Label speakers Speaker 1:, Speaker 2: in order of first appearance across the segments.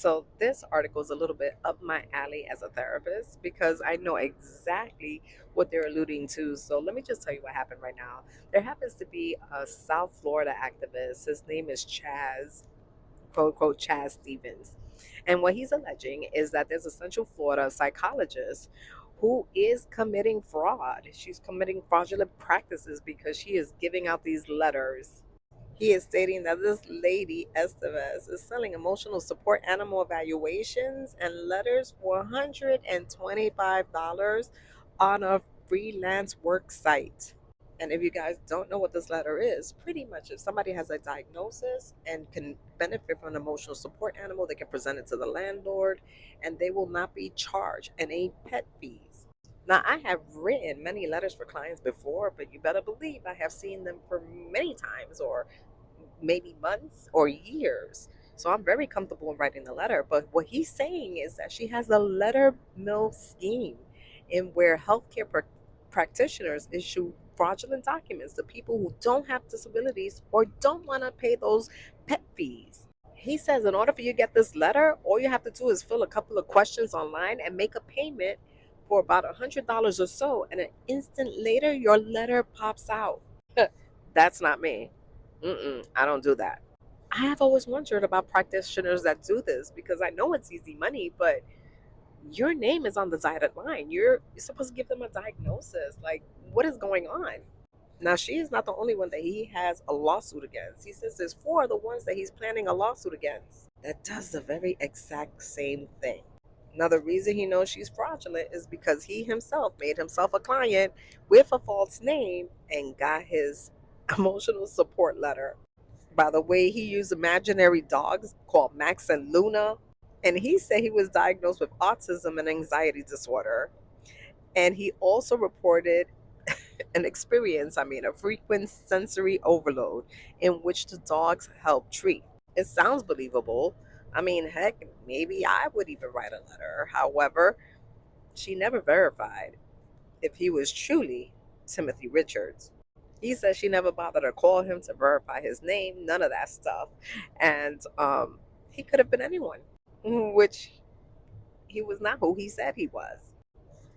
Speaker 1: So this article is a little bit up my alley as a therapist because I know exactly what they're alluding to. So let me just tell you what happened right now. There happens to be a South Florida activist. His name is Chaz, quote unquote Chaz Stevens. And what he's alleging is that there's a Central Florida psychologist who is committing fraud. She's committing fraudulent practices because she is giving out these letters. He is stating that this lady, Estevez, is selling emotional support animal evaluations and letters for $125 on a freelance work site. And if you guys don't know what this letter is, pretty much if somebody has a diagnosis and can benefit from an emotional support animal, they can present it to the landlord and they will not be charged any pet fees. Now, I have written many letters for clients before, but you better believe I have seen them for many times or maybe months or years. So I'm very comfortable in writing the letter. But what he's saying is that she has a letter mill scheme in where healthcare practitioners issue fraudulent documents to people who don't have disabilities or don't want to pay those pet fees. He says in order for you to get this letter, all you have to do is fill a couple of questions online and make a payment for about $100 or so, and an instant later your letter pops out. That's not me. I don't do that. I have always wondered about practitioners that do this because I know it's easy money, but your name is on the dotted line. You're supposed to give them a diagnosis. Like, what is going on? Now, she is not the only one that he has a lawsuit against. He says there's four other ones that he's planning a lawsuit against that does the very exact same thing. Now, the reason he knows she's fraudulent is because he himself made himself a client with a false name and got his emotional support letter. By the way, he used imaginary dogs called Max and Luna. And he said he was diagnosed with autism and anxiety disorder. And he also reported a frequent sensory overload in which the dogs help treat. It sounds believable. I mean, heck, maybe I would even write a letter. However, she never verified if he was truly Timothy Richards. He says she never bothered to call him to verify his name, none of that stuff. And he could have been anyone, which he was not who he said he was.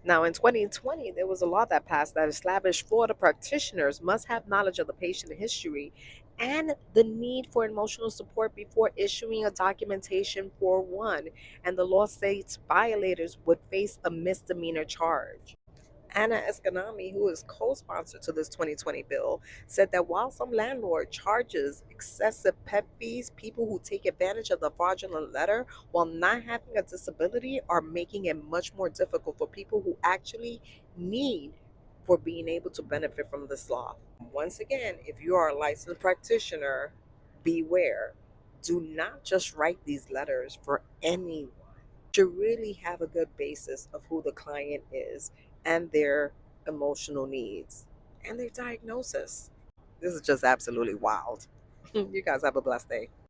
Speaker 1: Now, in 2020, there was a law that passed that established Florida practitioners must have knowledge of the patient history and the need for emotional support before issuing a documentation for one. And the law states violators would face a misdemeanor charge. Anna Escanami, who is co-sponsor to this 2020 bill, said that while some landlord charges excessive pet fees, people who take advantage of the fraudulent letter while not having a disability are making it much more difficult for people who actually need for being able to benefit from this law. Once again, if you are a licensed practitioner, beware. Do not just write these letters for anyone. You should really have a good basis of who the client is and their emotional needs and their diagnosis. This is just absolutely wild. You guys have a blessed day.